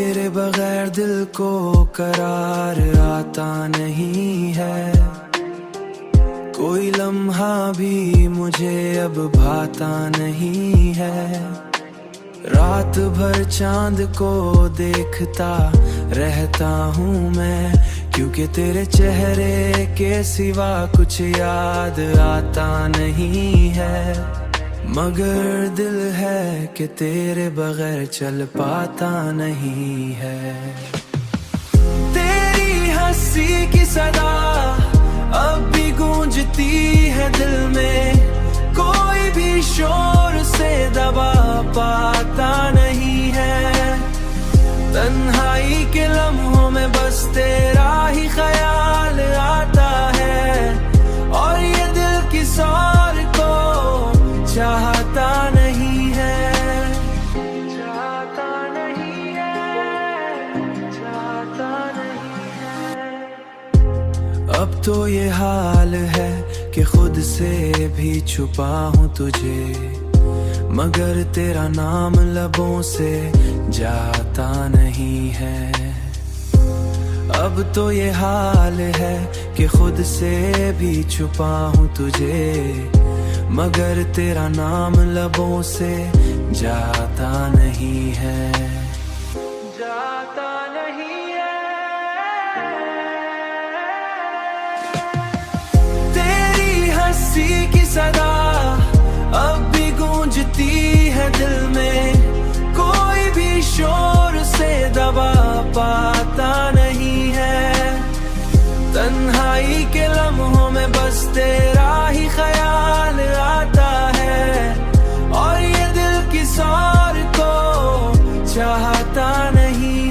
तेरे बगैर दिल को करार आता नहीं है, कोई लम्हा भी मुझे अब भाता नहीं है। रात भर चांद को देखता रहता हूँ मैं, क्योंकि तेरे चेहरे के सिवा कुछ याद आता नहीं है। मगर दिल है कि तेरे बगैर चल पाता नहीं है। तेरी हंसी की सदा अब भी गूंजती है दिल में, कोई भी शोर से दबा पाता नहीं है। तन्हाई के लम्हों में बस तेरा ही ख्याल आता है, और ये दिल किसी और को चाहता नहीं है, चाहता नहीं है, चाहता नहीं है। अब तो ये हाल है कि खुद से भी छुपा हूँ तुझे, मगर तेरा नाम लबों से जाता नहीं है। अब तो ये हाल है कि खुद से भी छुपा हूँ तुझे, मगर तेरा नाम लबों से जाता नहीं है, जाता नहीं है। तेरी हंसी की सदा अब भी गूंजती है दिल में, कोई भी शोर से दबा पाता नहीं है। तन्हाई के लम्हों में बस तेरा ही ख्याल आता है, और ये दिल किसी और को चाहता नहीं